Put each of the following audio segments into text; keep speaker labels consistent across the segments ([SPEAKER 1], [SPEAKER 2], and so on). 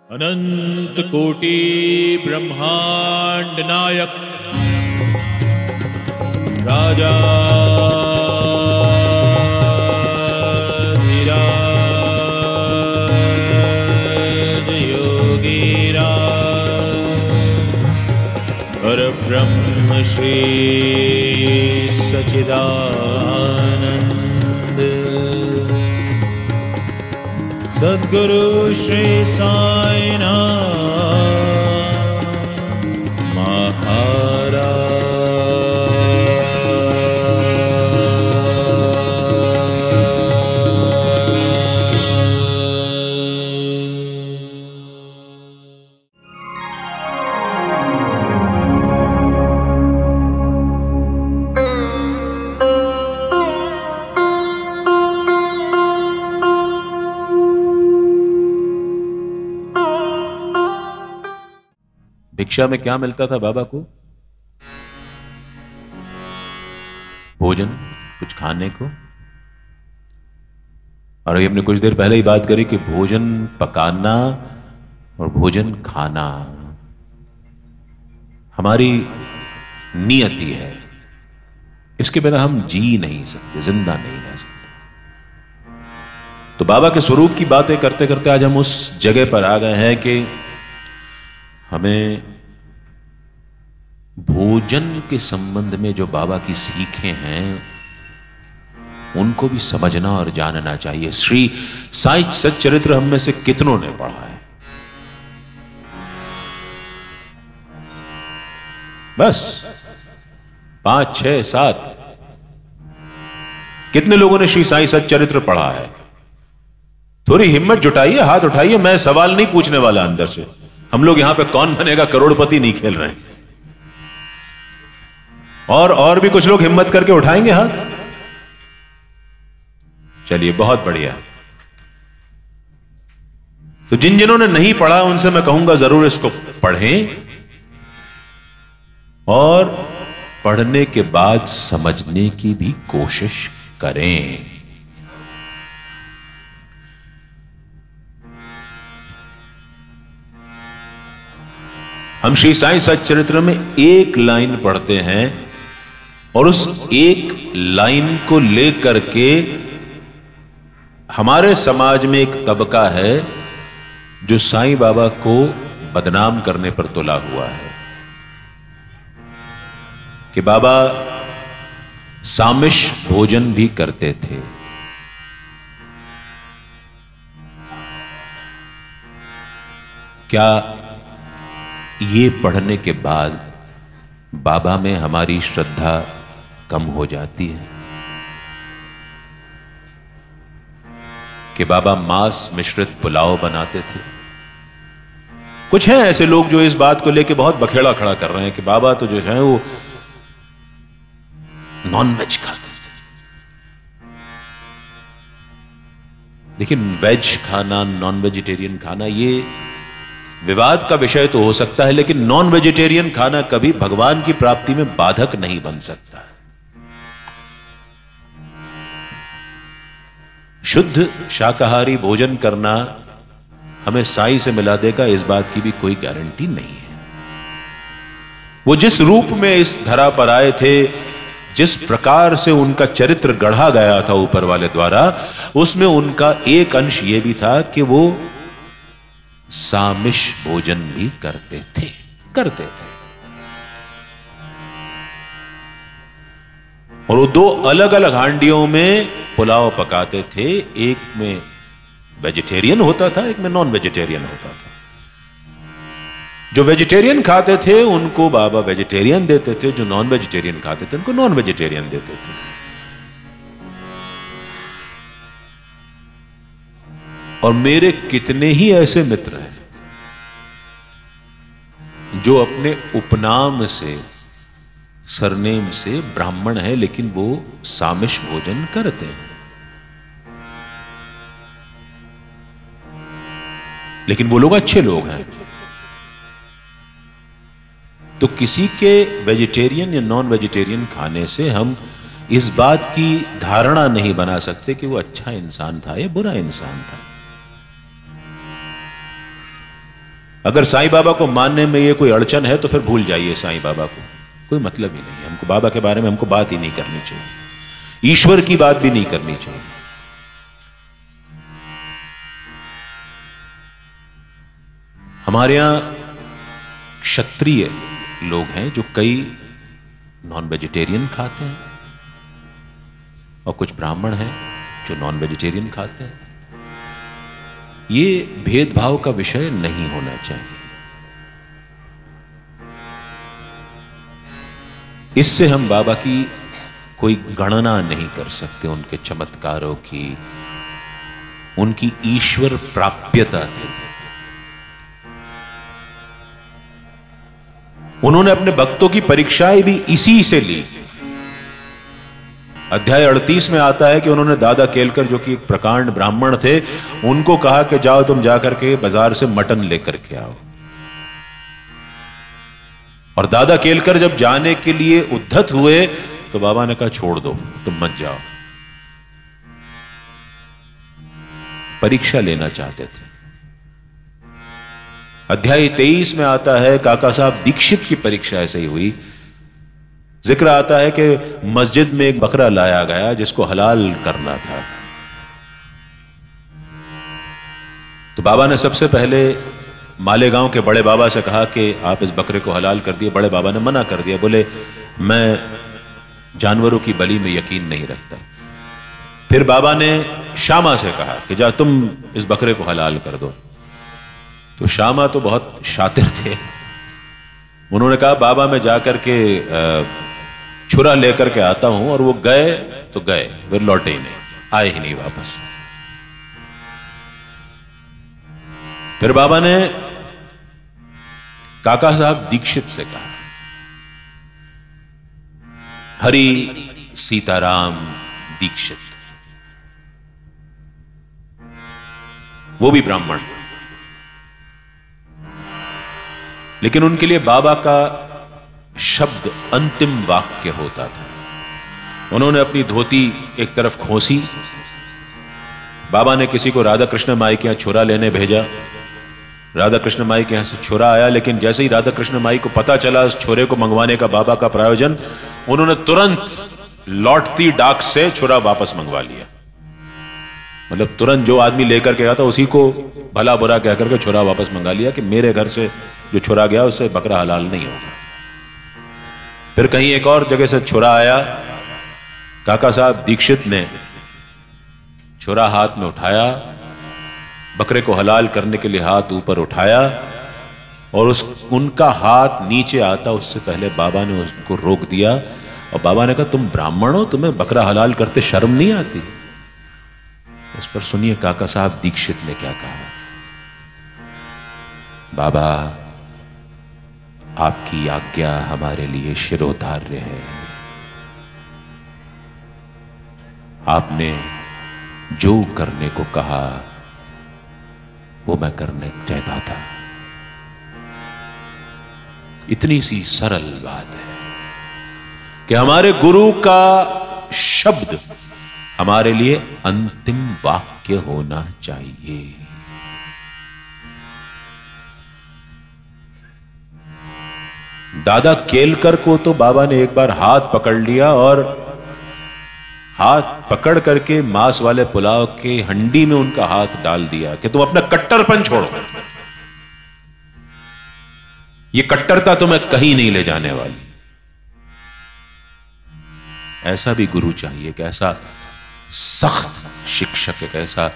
[SPEAKER 1] अनंत कोटि ब्रह्मांड नायक राजा धीराज योगीरा परब्रह्म श्री सच्चिदानंद सद्गुरु श्री साईनाथ महाराज।
[SPEAKER 2] भिक्षा में क्या मिलता था बाबा को? भोजन, कुछ खाने को। और अभी हमने कुछ देर पहले ही बात करी कि भोजन पकाना और भोजन खाना हमारी नियति है। इसके बिना हम जी नहीं सकते, जिंदा नहीं रह सकते। तो बाबा के स्वरूप की बातें करते करते आज हम उस जगह पर आ गए हैं कि हमें भोजन के संबंध में जो बाबा की सीखें हैं उनको भी समझना और जानना चाहिए। श्री साई सच्चरित्र हम में से कितनों ने पढ़ा है? बस 5, 6, 7। कितने लोगों ने श्री साई सच्चरित्र पढ़ा है? थोड़ी हिम्मत जुटाइए, हाथ उठाइए। मैं सवाल नहीं पूछने वाला अंदर से। हम लोग यहां पे कौन बनेगा करोड़पति नहीं खेल रहे हैं। और भी कुछ लोग हिम्मत करके उठाएंगे हाथ। चलिए, बहुत बढ़िया। तो जिन्होंने नहीं पढ़ा उनसे मैं कहूंगा जरूर इसको पढ़ें और पढ़ने के बाद समझने की भी कोशिश करें। हम श्री साई सच्चरित्र में एक लाइन पढ़ते हैं और उस एक लाइन को लेकर के हमारे समाज में एक तबका है जो साईं बाबा को बदनाम करने पर तुला हुआ है कि बाबा सामिश भोजन भी करते थे। क्या ये पढ़ने के बाद बाबा में हमारी श्रद्धा कम हो जाती है कि बाबा मांस मिश्रित पुलाव बनाते थे? कुछ हैं ऐसे लोग जो इस बात को लेके बहुत बखेड़ा खड़ा कर रहे हैं कि बाबा तो जो है वो नॉनवेज खाते थे। लेकिन वेज खाना, नॉन वेजिटेरियन खाना, ये विवाद का विषय तो हो सकता है, लेकिन नॉन वेजिटेरियन खाना कभी भगवान की प्राप्ति में बाधक नहीं बन सकता। शुद्ध शाकाहारी भोजन करना हमें साईं से मिला देगा, इस बात की भी कोई गारंटी नहीं है। वो जिस रूप में इस धरा पर आए थे, जिस प्रकार से उनका चरित्र गढ़ा गया था ऊपर वाले द्वारा, उसमें उनका एक अंश यह भी था कि वो सामिश भोजन भी करते थे। और वो 2 अलग अलग हांडियों में पुलाव पकाते थे। एक में वेजिटेरियन होता था, एक में नॉन वेजिटेरियन होता था। जो वेजिटेरियन खाते थे उनको बाबा वेजिटेरियन देते थे, जो नॉन वेजिटेरियन खाते थे उनको नॉन वेजिटेरियन देते थे। और मेरे कितने ही ऐसे मित्र हैं जो अपने उपनाम से, सरनेम से ब्राह्मण है, लेकिन वो सामिश भोजन करते हैं। लेकिन वो लोग अच्छे लोग हैं। तो किसी के वेजिटेरियन या नॉन वेजिटेरियन खाने से हम इस बात की धारणा नहीं बना सकते कि वो अच्छा इंसान था या बुरा इंसान था। अगर साईं बाबा को मानने में ये कोई अड़चन है तो फिर भूल जाइए साईं बाबा को, कोई मतलब ही नहीं। हमको बाबा के बारे में हमको बात ही नहीं करनी चाहिए, ईश्वर की बात भी नहीं करनी चाहिए। हमारे यहां क्षत्रिय लोग हैं जो कई नॉन वेजिटेरियन खाते हैं और कुछ ब्राह्मण हैं जो नॉन वेजिटेरियन खाते हैं। ये भेदभाव का विषय नहीं होना चाहिए। इससे हम बाबा की कोई गणना नहीं कर सकते, उनके चमत्कारों की, उनकी ईश्वर प्राप्यता की। उन्होंने अपने भक्तों की परीक्षाएं भी इसी से ली। अध्याय 38 में आता है कि उन्होंने दादा केलकर, जो कि एक प्रकांड ब्राह्मण थे, उनको कहा कि जाओ तुम जाकर के बाजार से मटन लेकर के आओ। और दादा केलकर जब जाने के लिए उद्धत हुए तो बाबा ने कहा छोड़ दो, तुम मत जाओ। परीक्षा लेना चाहते थे। अध्याय 23 में आता है काका साहब दीक्षित की परीक्षा ऐसे ही हुई। जिक्र आता है कि मस्जिद में एक बकरा लाया गया जिसको हलाल करना था। तो बाबा ने सबसे पहले मालेगांव के बड़े बाबा से कहा कि आप इस बकरे को हलाल कर दिए। बड़े बाबा ने मना कर दिया, बोले मैं जानवरों की बलि में यकीन नहीं रखता। फिर बाबा ने शामा से कहा कि जा तुम इस बकरे को हलाल कर दो। तो शामा तो बहुत शातिर थे, उन्होंने कहा बाबा मैं जाकर के छुरा लेकर के आता हूं। और वो गए तो गए, फिर लौटे ही नहीं, आए ही नहीं वापस। फिर बाबा ने काका साहब दीक्षित से कहा, हरि सीताराम दीक्षित, वो भी ब्राह्मण, लेकिन उनके लिए बाबा का शब्द अंतिम वाक्य होता था। उन्होंने अपनी धोती एक तरफ खोसी। बाबा ने किसी को राधा कृष्ण माई के यहां छुरा लेने भेजा। राधा कृष्ण माई के यहां से छुरा आया, लेकिन जैसे ही राधा कृष्ण माई को पता चला उस छुरे को मंगवाने का बाबा का प्रायोजन, उन्होंने तुरंत लौटती डाक से छुरा वापस मंगवा लिया। मतलब तुरंत जो आदमी लेकर के गया था उसी को भला बुरा कहकर के छुरा वापस मंगा लिया कि मेरे घर से जो छुरा गया उससे बकरा हलाल नहीं होगा। फिर कहीं एक और जगह से छुरा आया, काका साहब दीक्षित ने छुरा हाथ में उठाया, बकरे को हलाल करने के लिए हाथ ऊपर उठाया और उनका हाथ नीचे आता उससे पहले बाबा ने उसको रोक दिया। और बाबा ने कहा तुम ब्राह्मण हो, तुम्हें बकरा हलाल करते शर्म नहीं आती? इस पर सुनिए काका साहब दीक्षित ने क्या कहा। बाबा आपकी आज्ञा हमारे लिए शिरोधार्य है। आपने जो करने को कहा वो मैं करने चाहता था। इतनी सी सरल बात है कि हमारे गुरु का शब्द हमारे लिए अंतिम वाक्य होना चाहिए। दादा केलकर को तो बाबा ने एक बार हाथ पकड़ लिया और हाथ पकड़ करके मांस वाले पुलाव के हंडी में उनका हाथ डाल दिया कि तुम अपना कट्टरपन छोड़ो, ये कट्टरता तुम्हें कहीं नहीं ले जाने वाली। ऐसा भी गुरु चाहिए कि ऐसा सख्त शिक्षक, एक ऐसा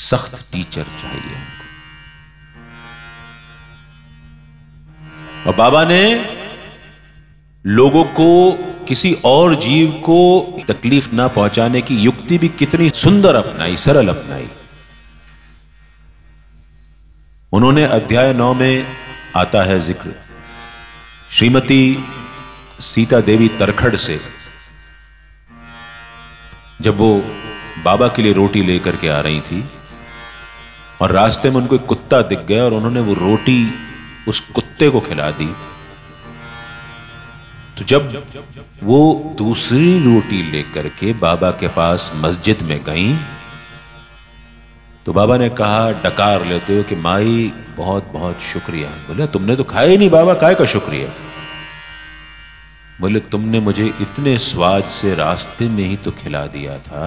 [SPEAKER 2] सख्त टीचर चाहिए हमको। और बाबा ने लोगों को, किसी और जीव को तकलीफ ना पहुंचाने की युक्ति भी कितनी सुंदर अपनाई, सरल अपनाई। उन्होंने अध्याय 9 में आता है जिक्र, श्रीमती सीता देवी तरखड़ से जब वो बाबा के लिए रोटी लेकर के आ रही थी और रास्ते में उनको एक कुत्ता दिख गया और उन्होंने वो रोटी उस कुत्ते को खिला दी। तो जब वो दूसरी रोटी लेकर के बाबा के पास मस्जिद में गई तो बाबा ने कहा डकार लेते हुए कि माई बहुत बहुत शुक्रिया। बोले तुमने तो खाया ही नहीं बाबा, काय का शुक्रिया? बोले तुमने मुझे इतने स्वाद से रास्ते में ही तो खिला दिया था।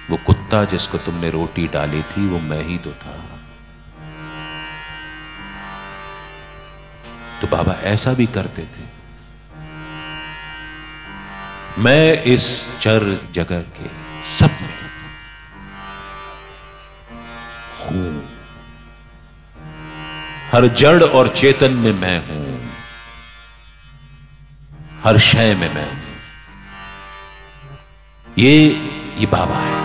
[SPEAKER 2] वो कुत्ता जिसको तुमने रोटी डाली थी वो मैं ही तो था। तो बाबा ऐसा भी करते थे। मैं इस चर जगह के सब में हूं, हर जड़ और चेतन में मैं हूं, हर शय में मैं हूं। ये बाबा है,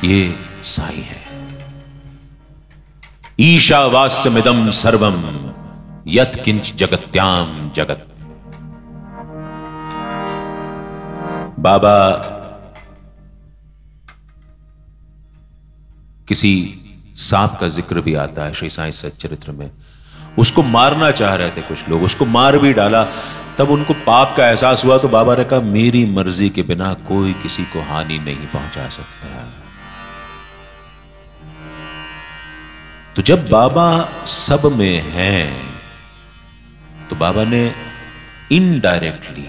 [SPEAKER 2] ये साईं है। ईशावास्यमिदं सर्वं यत् किंच जगत्याम जगत। बाबा किसी सांप का जिक्र भी आता है श्री साईं सच्चरित्र में। उसको मारना चाह रहे थे कुछ लोग, उसको मार भी डाला। तब उनको पाप का एहसास हुआ तो बाबा ने कहा मेरी मर्जी के बिना कोई किसी को हानि नहीं पहुंचा सकता। तो जब बाबा सब में हैं तो बाबा ने इनडायरेक्टली,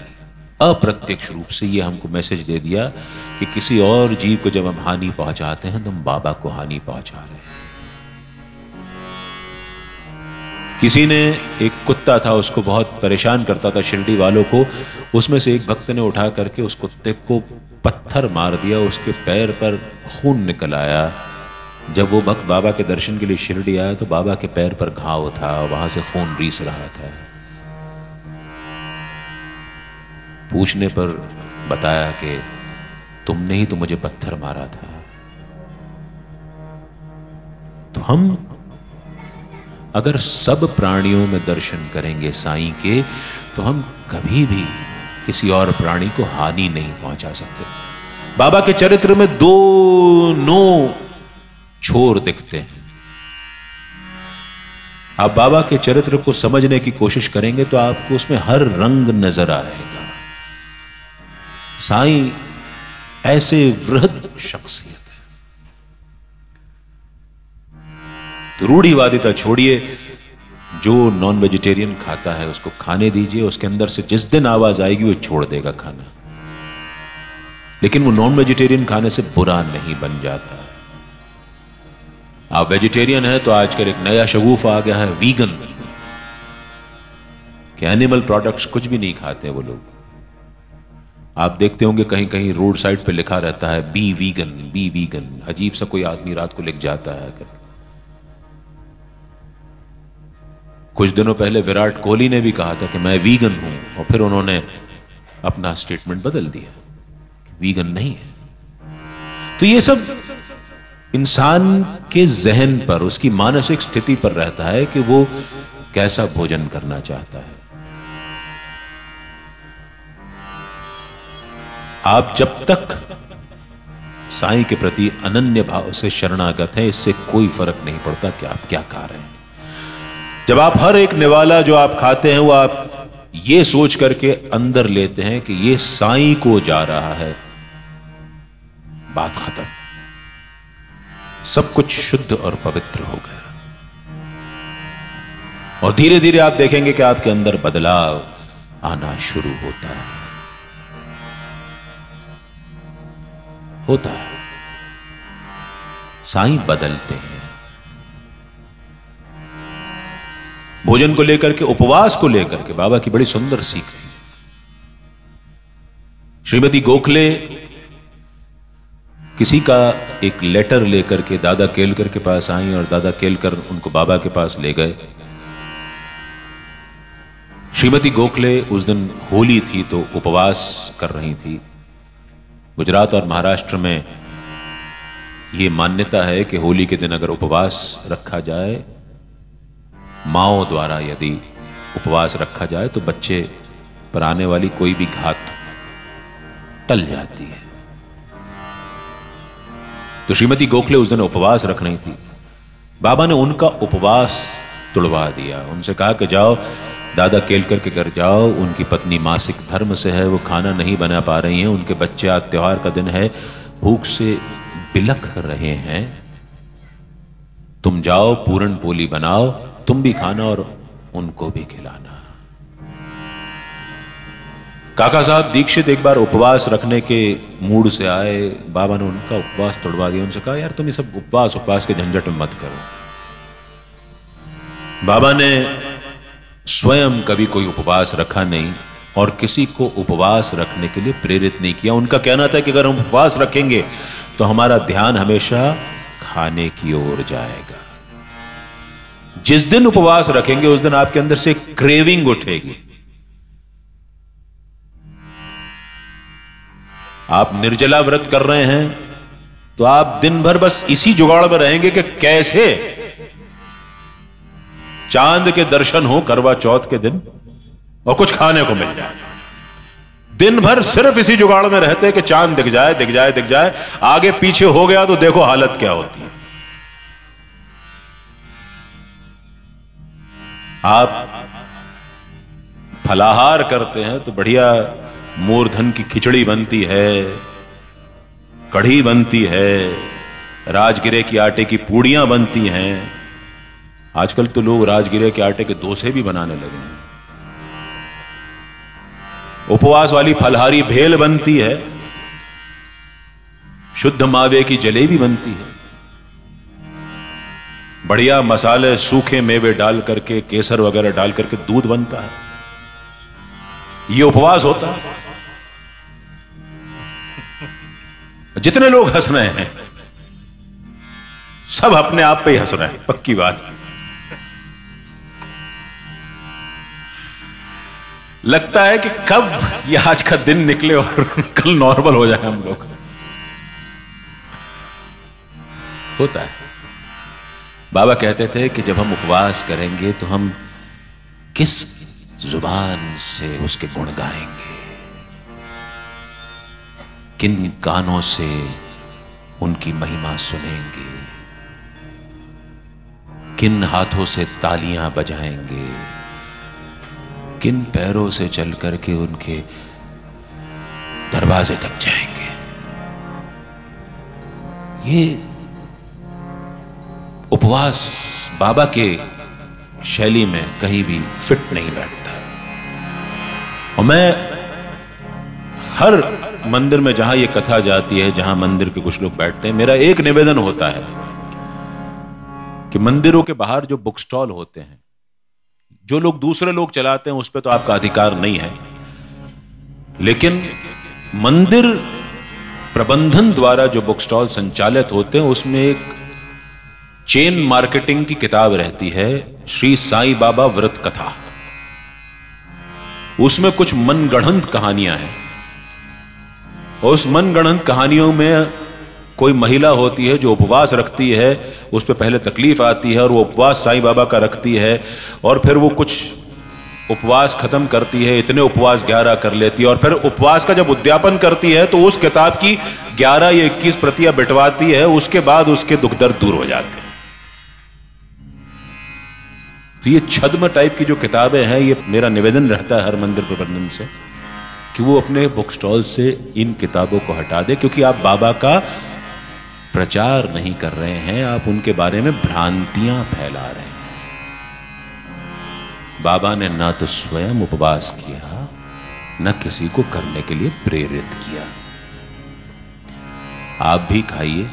[SPEAKER 2] अप्रत्यक्ष रूप से ये हमको मैसेज दे दिया कि किसी और जीव को जब हम हानि पहुंचाते हैं तो हम बाबा को हानि पहुंचा रहे हैं। किसी ने, एक कुत्ता था उसको बहुत परेशान करता था शिरडी वालों को, उसमें से एक भक्त ने उठा करके उस कुत्ते को पत्थर मार दिया, उसके पैर पर खून निकल आया। जब वो भक्त बाबा के दर्शन के लिए शिरडी आया तो बाबा के पैर पर घाव था, वहां से खून रीस रहा था। पूछने पर बताया कि तुमने ही तो मुझे पत्थर मारा था। तो हम अगर सब प्राणियों में दर्शन करेंगे साईं के तो हम कभी भी किसी और प्राणी को हानि नहीं पहुंचा सकते। बाबा के चरित्र में दोनों छोर दिखते हैं। आप बाबा के चरित्र को समझने की कोशिश करेंगे तो आपको उसमें हर रंग नजर आएगा। साईं ऐसे वृहद शख्सियत है। तो रूढ़िवादिता छोड़िए, जो नॉन वेजिटेरियन खाता है उसको खाने दीजिए, उसके अंदर से जिस दिन आवाज आएगी वो छोड़ देगा खाना। लेकिन वो नॉन वेजिटेरियन खाने से बुरा नहीं बन जाता। आप वेजिटेरियन है तो आजकल एक नया शगुफ आ गया है वीगन, कि एनिमल प्रोडक्ट्स कुछ भी नहीं खाते वो लोग। आप देखते होंगे कहीं कहीं रोड साइड पे लिखा रहता है बी वीगन, बी वीगन। अजीब सा कोई आदमी रात को लिख जाता है। कुछ दिनों पहले विराट कोहली ने भी कहा था कि मैं वीगन हूं, और फिर उन्होंने अपना स्टेटमेंट बदल दिया, वीगन नहीं है। तो ये सब इंसान के जहन पर, उसकी मानसिक स्थिति पर रहता है कि वो कैसा भोजन करना चाहता है। आप जब तक साईं के प्रति अनन्य भाव से शरणागत हैं, इससे कोई फर्क नहीं पड़ता कि आप क्या खा रहे हैं। जब आप हर एक निवाला जो आप खाते हैं वो आप ये सोच करके अंदर लेते हैं कि ये साईं को जा रहा है, बात खत्म। सब कुछ शुद्ध और पवित्र हो गया। और धीरे धीरे आप देखेंगे कि आपके अंदर बदलाव आना शुरू होता है। साईं बदलते हैं। भोजन को लेकर के, उपवास को लेकर के बाबा की बड़ी सुंदर सीख थी। श्रीमती गोखले किसी का एक लेटर लेकर के दादा केलकर के पास आई और दादा केलकर उनको बाबा के पास ले गए। श्रीमती गोखले उस दिन होली थी तो उपवास कर रही थी। गुजरात और महाराष्ट्र में यह मान्यता है कि होली के दिन अगर उपवास रखा जाए, माओ द्वारा यदि उपवास रखा जाए तो बच्चे पर आने वाली कोई भी घात टल जाती है। तो श्रीमती गोखले उस दिन उपवास रख रही थी। बाबा ने उनका उपवास तुड़वा दिया। उनसे कहा कि जाओ दादा केलकर के घर जाओ, उनकी पत्नी मासिक धर्म से है, वो खाना नहीं बना पा रही हैं, उनके बच्चे आज त्योहार का दिन है, भूख से बिलख रहे हैं। तुम जाओ, पूरन पोली बनाओ, तुम भी खाना और उनको भी खिलाना। काका साहब दीक्षित एक बार उपवास रखने के मूड से आए, बाबा ने उनका उपवास तोड़वा दिया। उनसे कहा, यार तुम ये सब उपवास के झंझट में मत करो। बाबा ने स्वयं कभी कोई उपवास रखा नहीं और किसी को उपवास रखने के लिए प्रेरित नहीं किया। उनका कहना था कि अगर हम उपवास रखेंगे तो हमारा ध्यान हमेशा खाने की ओर जाएगा। जिस दिन उपवास रखेंगे उस दिन आपके अंदर से एक क्रेविंग उठेगी। आप निर्जला व्रत कर रहे हैं तो आप दिन भर बस इसी जुगाड़ में रहेंगे कि कैसे चांद के दर्शन हो करवा चौथ के दिन और कुछ खाने को मिल जाए। दिन भर सिर्फ इसी जुगाड़ में रहते हैं कि चांद दिख जाए, दिख जाए, दिख जाए। आगे पीछे हो गया तो देखो हालत क्या होती है। आप फलाहार करते हैं तो बढ़िया मूर्धन की खिचड़ी बनती है, कढ़ी बनती है, राजगिरे की आटे की पूड़ियां बनती हैं। आजकल तो लोग राजगिरे के आटे के डोसे भी बनाने लगे हैं। उपवास वाली फलहारी भेल बनती है, शुद्ध मावे की जलेबी बनती है, बढ़िया मसाले सूखे मेवे डाल करके, केसर वगैरह डाल करके दूध बनता है। ये उपवास होता है। जितने लोग हंस रहे हैं सब अपने आप पे ही हंस रहे हैं, पक्की बात। लगता है कि कब ये आज का दिन निकले और कल नॉर्मल हो जाए हम लोग। होता है। बाबा कहते थे कि जब हम उपवास करेंगे तो हम किस जुबान से उसके गुण गाएंगे, किन कानों से उनकी महिमा सुनेंगे, किन हाथों से तालियां बजाएंगे, किन पैरों से चल करके उनके दरवाजे तक जाएंगे। ये उपवास बाबा के शैली में कहीं भी फिट नहीं बैठता। और मैं हर मंदिर में जहां ये कथा जाती है, जहां मंदिर के कुछ लोग बैठते हैं, मेरा एक निवेदन होता है कि मंदिरों के बाहर जो बुक स्टॉल होते हैं, जो लोग दूसरे लोग चलाते हैं उस पर तो आपका अधिकार नहीं है, लेकिन मंदिर प्रबंधन द्वारा जो बुक स्टॉल संचालित होते हैं उसमें एक चेन मार्केटिंग की किताब रहती है, श्री साईं बाबा व्रत कथा। उसमें कुछ मनगढ़ंत कहानियां हैं और उस मनगढ़ंत कहानियों में कोई महिला होती है जो उपवास रखती है, उस पर पहले तकलीफ आती है और वो उपवास साईं बाबा का रखती है और फिर वो कुछ उपवास खत्म करती है, इतने उपवास 11 कर लेती है और फिर उपवास का जब उद्यापन करती है तो उस किताब की 11 या 21 प्रतियां बिटवाती है। उसके बाद उसके दुख दर्द दूर हो जाते हैं। तो ये छद्म टाइप की जो किताबें हैं, ये मेरा निवेदन रहता है हर मंदिर प्रबंधन से कि वो अपने बुक स्टॉल से इन किताबों को हटा दे, क्योंकि आप बाबा का प्रचार नहीं कर रहे हैं, आप उनके बारे में भ्रांतियां फैला रहे हैं। बाबा ने ना तो स्वयं उपवास किया, न किसी को करने के लिए प्रेरित किया। आप भी खाइए,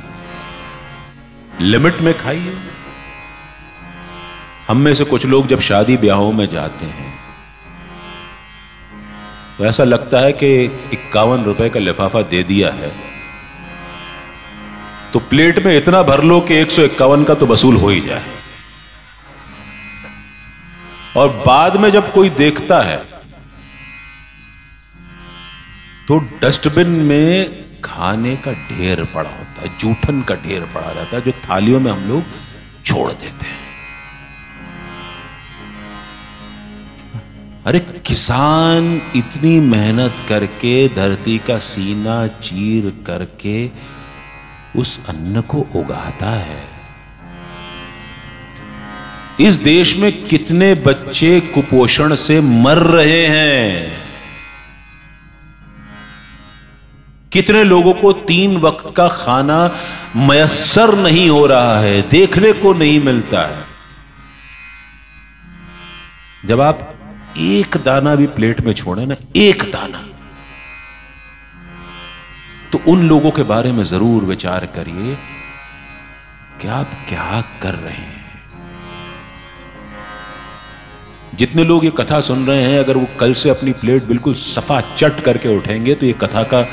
[SPEAKER 2] लिमिट में खाइए। हम में से कुछ लोग जब शादी ब्याहों में जाते हैं तो ऐसा लगता है कि 51 रुपए का लिफाफा दे दिया है तो प्लेट में इतना भर लो कि 151 का तो वसूल हो ही जाए। और बाद में जब कोई देखता है तो डस्टबिन में खाने का ढेर पड़ा होता है, जूठन का ढेर पड़ा रहता है, जो थालियों में हम लोग छोड़ देते हैं। अरे किसान इतनी मेहनत करके धरती का सीना चीर करके उस अन्न को उगाता है, इस देश में कितने बच्चे कुपोषण से मर रहे हैं, कितने लोगों को 3 वक्त का खाना मयस्सर नहीं हो रहा है, देखने को नहीं मिलता है। जब आप एक दाना भी प्लेट में छोड़े ना, एक दाना, तो उन लोगों के बारे में जरूर विचार करिए कि आप क्या कर रहे हैं। जितने लोग ये कथा सुन रहे हैं, अगर वो कल से अपनी प्लेट बिल्कुल सफा चट करके उठेंगे तो ये कथा का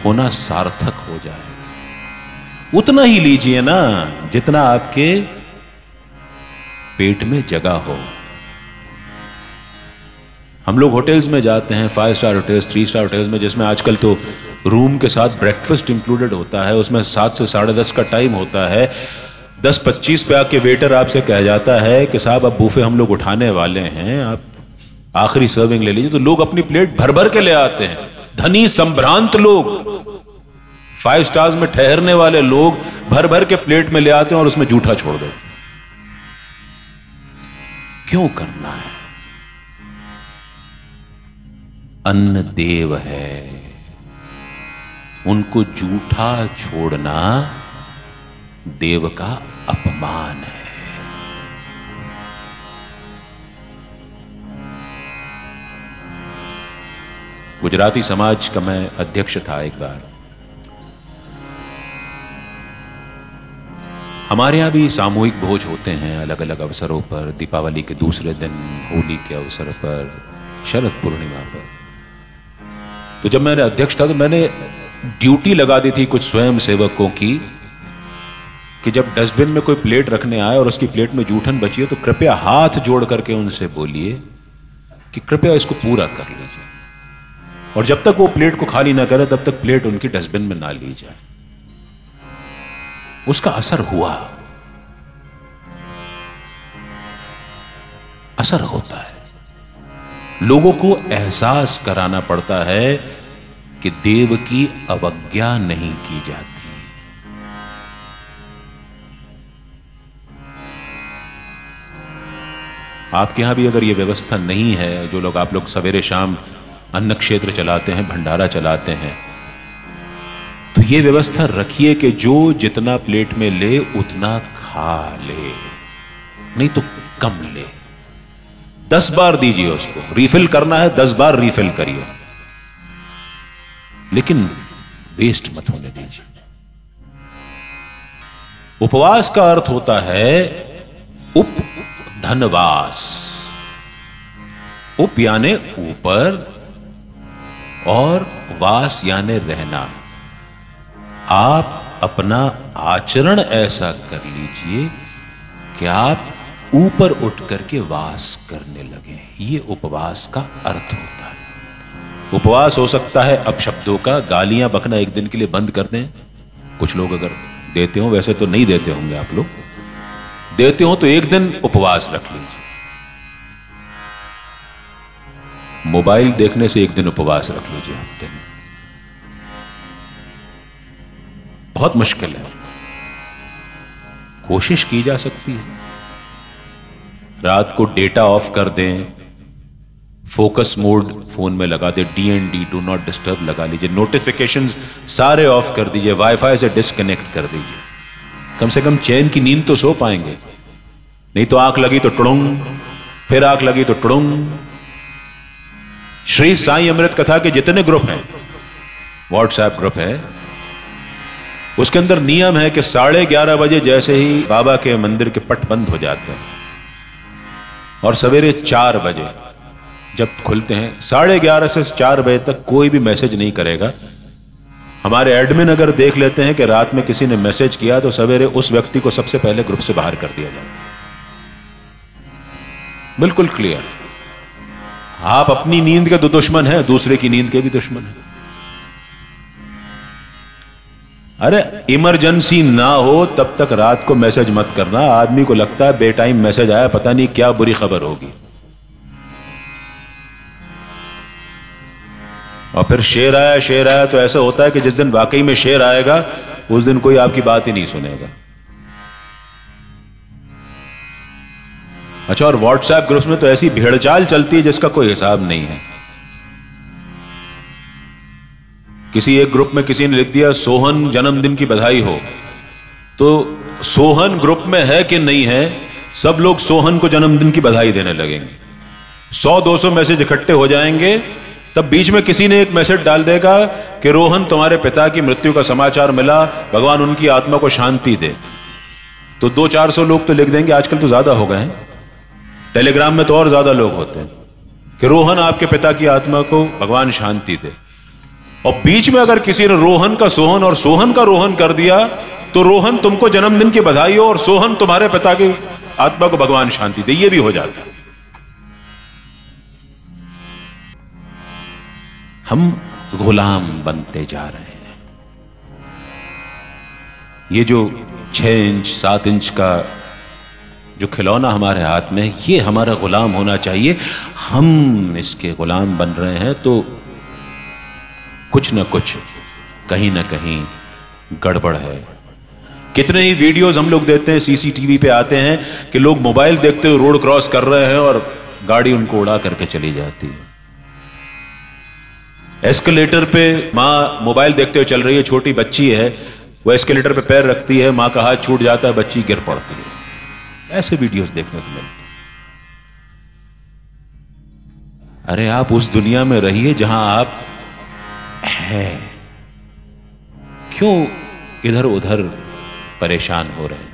[SPEAKER 2] होना सार्थक हो जाएगा। उतना ही लीजिए ना जितना आपके पेट में जगह हो। हम लोग होटल्स में जाते हैं, 5 स्टार होटल्स, 3 स्टार होटल्स में, जिसमें आजकल तो रूम के साथ ब्रेकफास्ट इंक्लूडेड होता है। उसमें 7 से 10:30 का टाइम होता है। 10:25 पे आके वेटर आपसे कह जाता है कि साहब अब बूफे हम लोग उठाने वाले हैं, आप आखिरी सर्विंग ले लीजिए। तो लोग अपनी प्लेट भर भर के ले आते हैं। धनी संभ्रांत लोग, 5 स्टार्स में ठहरने वाले लोग भर भर के प्लेट में ले आते हैं और उसमें जूठा छोड़ देते हैं। क्यों करना है? अन्न देव है, उनको जूठा छोड़ना देव का अपमान है। गुजराती समाज का मैं अध्यक्ष था एक बार। हमारे यहां भी सामूहिक भोज होते हैं अलग अलग अवसरों पर, दीपावली के दूसरे दिन, होली के अवसर पर, शरद पूर्णिमा पर। तो जब मैंने अध्यक्ष था तो मैंने ड्यूटी लगा दी थी कुछ स्वयं सेवकों की कि जब डस्टबिन में कोई प्लेट रखने आए और उसकी प्लेट में जूठन बची है तो कृपया हाथ जोड़ करके उनसे बोलिए कि कृपया इसको पूरा कर लीजिए, और जब तक वो प्लेट को खाली ना करे तब तक प्लेट उनकी डस्टबिन में ना ली जाए। उसका असर हुआ, असर होता है। लोगों को एहसास कराना पड़ता है कि देव की अवज्ञा नहीं की जाती। आपके यहां भी अगर यह व्यवस्था नहीं है, जो लोग आप लोग सवेरे शाम अन्न क्षेत्र चलाते हैं, भंडारा चलाते हैं, तो ये व्यवस्था रखिए कि जो जितना प्लेट में ले उतना खा ले, नहीं तो कम ले। 10 बार दीजिए उसको, रिफिल करना है 10 बार रिफिल करिए, लेकिन वेस्ट मत होने दीजिए। उपवास का अर्थ होता है उप धनवास। उप यानी ऊपर और वास यानी रहना। आप अपना आचरण ऐसा कर लीजिए कि आप ऊपर उठ करके वास करने लगे। ये उपवास का अर्थ होता है। उपवास हो सकता है अपशब्दों का, गालियां बकना एक दिन के लिए बंद कर दें। कुछ लोग अगर देते हो, वैसे तो नहीं देते होंगे आप लोग, देते हो तो एक दिन उपवास रख लीजिए। मोबाइल देखने से एक दिन उपवास रख लीजिए हफ्ते में। बहुत मुश्किल है, कोशिश की जा सकती है। रात को डेटा ऑफ कर दें, फोकस मोड फोन में लगा दें, DND डू नॉट डिस्टर्ब लगा लीजिए, नोटिफिकेशंस सारे ऑफ कर दीजिए, वाईफाई से डिस्कनेक्ट कर दीजिए। कम से कम चैन की नींद तो सो पाएंगे। नहीं तो आंख लगी तो टुड़ुंग, फिर आंख लगी तो टुड़ुंग। श्री साईं अमृत कथा के जितने ग्रुप हैं, व्हाट्सएप ग्रुप है, उसके अंदर नियम है कि 11:30 बजे जैसे ही बाबा के मंदिर के पट बंद हो जाते हैं और सवेरे 4 बजे जब खुलते हैं, 11:30 से 4 बजे तक कोई भी मैसेज नहीं करेगा। हमारे एडमिन अगर देख लेते हैं कि रात में किसी ने मैसेज किया तो सवेरे उस व्यक्ति को सबसे पहले ग्रुप से बाहर कर दिया जाता है। बिल्कुल क्लियर। आप अपनी नींद के तो दुश्मन हैं, दूसरे की नींद के भी दुश्मन हैं। अरे इमरजेंसी ना हो तब तक रात को मैसेज मत करना। आदमी को लगता है बेटाइम मैसेज आया, पता नहीं क्या बुरी खबर होगी, और फिर शेर आया तो ऐसा होता है कि जिस दिन वाकई में शेर आएगा उस दिन कोई आपकी बात ही नहीं सुनेगा। अच्छा, और व्हाट्सएप ग्रुप्स में तो ऐसी भेड़चाल चलती है जिसका कोई हिसाब नहीं है। किसी एक ग्रुप में किसी ने लिख दिया सोहन जन्मदिन की बधाई हो, तो सोहन ग्रुप में है कि नहीं है, सब लोग सोहन को जन्मदिन की बधाई देने लगेंगे। 100-200 मैसेज इकट्ठे हो जाएंगे, तब बीच में किसी ने एक मैसेज डाल देगा कि रोहन तुम्हारे पिता की मृत्यु का समाचार मिला, भगवान उनकी आत्मा को शांति दे। तो 200-400 लोग तो लिख देंगे, आजकल तो ज्यादा हो गए हैं, टेलीग्राम में तो और ज्यादा लोग होते हैं कि रोहन आपके पिता की आत्मा को भगवान शांति दे। और बीच में अगर किसी ने रोहन का सोहन और सोहन का रोहन कर दिया, तो रोहन तुमको जन्मदिन की बधाई हो और सोहन तुम्हारे पिता की आत्मा को भगवान शांति दे, ये भी हो जाता है। हम गुलाम बनते जा रहे हैं। ये जो 6 इंच 7 इंच का जो खिलौना हमारे हाथ में है, ये हमारा गुलाम होना चाहिए। हम इसके गुलाम बन रहे हैं तो कुछ न कुछ कहीं ना कहीं गड़बड़ है। कितने ही वीडियोस हम लोग देते हैं, सीसीटीवी पे आते हैं कि लोग मोबाइल देखते हुए रोड क्रॉस कर रहे हैं और गाड़ी उनको उड़ा करके चली जाती है। एस्केलेटर पे माँ मोबाइल देखते हुए चल रही है, छोटी बच्ची है, वो एस्केलेटर पे पैर रखती है, माँ का हाथ छूट जाता है, बच्ची गिर पड़ती है। ऐसे वीडियोस देखने को मिलते हैं। अरे आप उस दुनिया में रहिए जहां आप हैं, क्यों इधर उधर परेशान हो रहे हैं?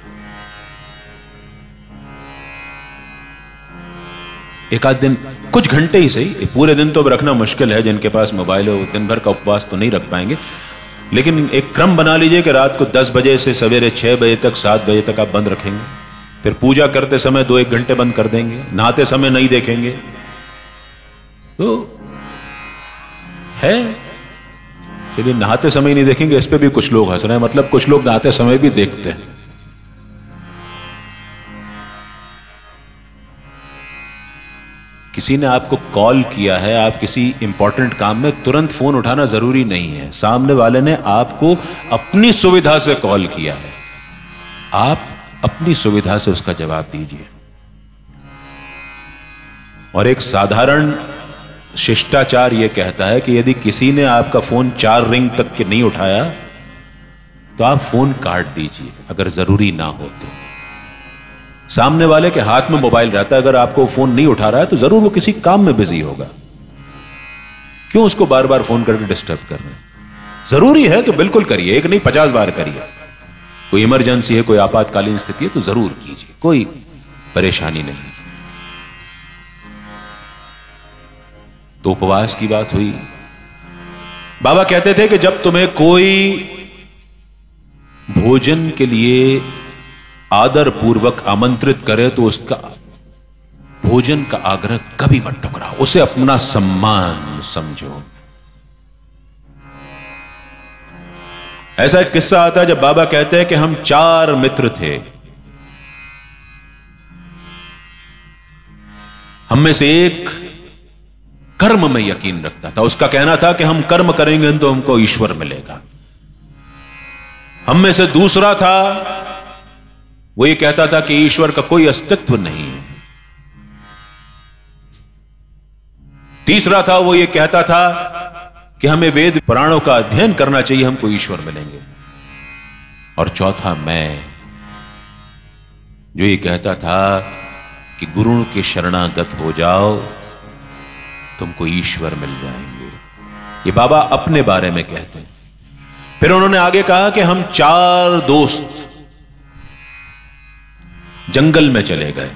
[SPEAKER 2] एक आध दिन, कुछ घंटे ही सही, पूरे दिन तो रखना मुश्किल है, जिनके पास मोबाइल हो दिन भर का उपवास तो नहीं रख पाएंगे, लेकिन एक क्रम बना लीजिए कि रात को 10 बजे से सवेरे 6 बजे तक 7 बजे तक आप बंद रखेंगे, फिर पूजा करते समय 2-1 घंटे बंद कर देंगे, नहाते समय नहीं देखेंगे। तो है, चलिए नहाते समय नहीं देखेंगे, इस पे भी कुछ लोग हंस रहे हैं, मतलब कुछ लोग नहाते समय भी देखते हैं। किसी ने आपको कॉल किया है, आप किसी इंपॉर्टेंट काम में, तुरंत फोन उठाना जरूरी नहीं है। सामने वाले ने आपको अपनी सुविधा से कॉल किया है, आप अपनी सुविधा से उसका जवाब दीजिए। और एक साधारण शिष्टाचार यह कहता है कि यदि किसी ने आपका फोन 4 रिंग तक के नहीं उठाया तो आप फोन काट दीजिए, अगर जरूरी ना हो तो। सामने वाले के हाथ में मोबाइल रहता है, अगर आपको फोन नहीं उठा रहा है तो जरूर वो किसी काम में बिजी होगा, क्यों उसको बार बार फोन करके डिस्टर्ब कर रहे हैं? जरूरी है तो बिल्कुल करिए, एक नहीं 50 बार करिए। कोई इमरजेंसी है, कोई आपातकालीन स्थिति है तो जरूर कीजिए, कोई परेशानी नहीं। तो उपवास की बात हुई। बाबा कहते थे कि जब तुम्हें कोई भोजन के लिए आदर पूर्वक आमंत्रित करे तो उसका भोजन का आग्रह कभी मत ठुकराओ, उसे अपना सम्मान समझो। ऐसा एक किस्सा आता है जब बाबा कहते हैं कि हम 4 मित्र थे, हम में से एक कर्म में यकीन रखता था, उसका कहना था कि हम कर्म करेंगे तो हमको ईश्वर मिलेगा। हम में से दूसरा था, वो ये कहता था कि ईश्वर का कोई अस्तित्व नहीं है। तीसरा था, वो ये कहता था कि हमें वेद पुराणों का अध्ययन करना चाहिए, हमको ईश्वर मिलेंगे। और चौथा मैं, जो ये कहता था कि गुरु के शरणागत हो जाओ, तुमको ईश्वर मिल जाएंगे। ये बाबा अपने बारे में कहते हैं। फिर उन्होंने आगे कहा कि हम 4 दोस्त जंगल में चले गए।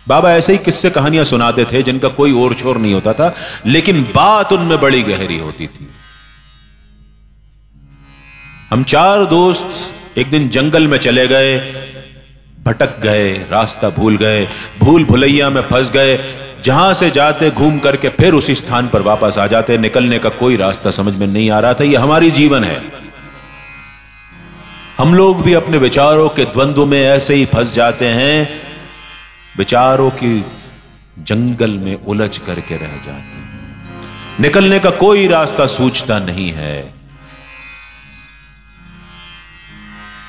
[SPEAKER 2] बाबा ऐसे ही किस्से कहानियां सुनाते थे जिनका कोई ओर छोर नहीं होता था, लेकिन बात उनमें बड़ी गहरी होती थी। हम 4 दोस्त एक दिन जंगल में चले गए, भटक गए, रास्ता भूल गए, भूल भुलैया में फंस गए। जहां से जाते घूम करके फिर उसी स्थान पर वापस आ जाते, निकलने का कोई रास्ता समझ में नहीं आ रहा था। यह हमारी जीवन है। हम लोग भी अपने विचारों के द्वंद्व में ऐसे ही फंस जाते हैं, विचारों की जंगल में उलझ करके रह जाते हैं, निकलने का कोई रास्ता सूझता नहीं है।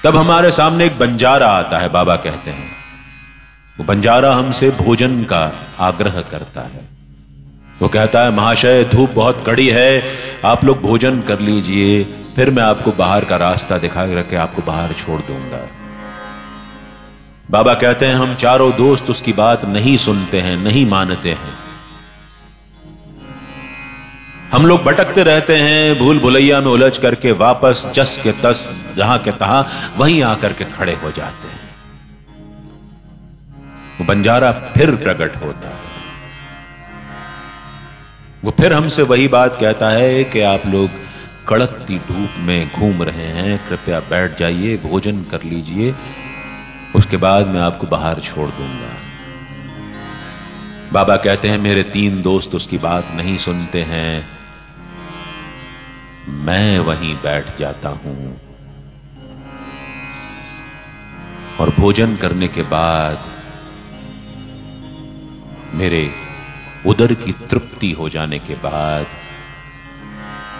[SPEAKER 2] तब हमारे सामने एक बंजारा आता है। बाबा कहते हैं वो बंजारा हमसे भोजन का आग्रह करता है। वो कहता है, महाशय धूप बहुत कड़ी है, आप लोग भोजन कर लीजिए, फिर मैं आपको बाहर का रास्ता दिखा के आपको बाहर छोड़ दूंगा। बाबा कहते हैं, हम चारों दोस्त उसकी बात नहीं सुनते हैं, नहीं मानते हैं। हम लोग भटकते रहते हैं, भूल भुलैया में उलझ करके वापस जस के तस जहां के तहां वहीं आकर के खड़े हो जाते हैं। वो बंजारा फिर प्रकट होता है। वो फिर हमसे वही बात कहता है कि आप लोग कड़कती धूप में घूम रहे हैं, कृपया बैठ जाइए, भोजन कर लीजिए, उसके बाद मैं आपको बाहर छोड़ दूंगा। बाबा कहते हैं, मेरे 3 दोस्त उसकी बात नहीं सुनते हैं, मैं वहीं बैठ जाता हूं और भोजन करने के बाद मेरे उदर की तृप्ति हो जाने के बाद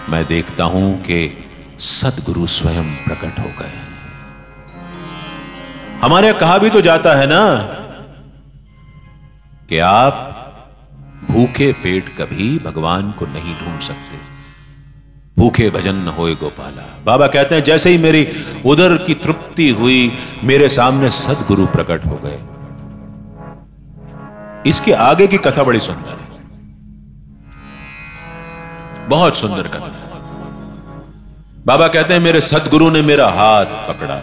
[SPEAKER 2] मैं देखता हूं कि सद्गुरु स्वयं प्रकट हो गए। हमारे कहा भी तो जाता है ना कि आप भूखे पेट कभी भगवान को नहीं ढूंढ सकते, भूखे भजन न होए गोपाला। बाबा कहते हैं, जैसे ही मेरी उदर की तृप्ति हुई, मेरे सामने सद्गुरु प्रकट हो गए। इसके आगे की कथा बड़ी सुंदर है, बहुत सुंदर कथा है। बाबा कहते हैं, मेरे सद्गुरु ने मेरा हाथ पकड़ा,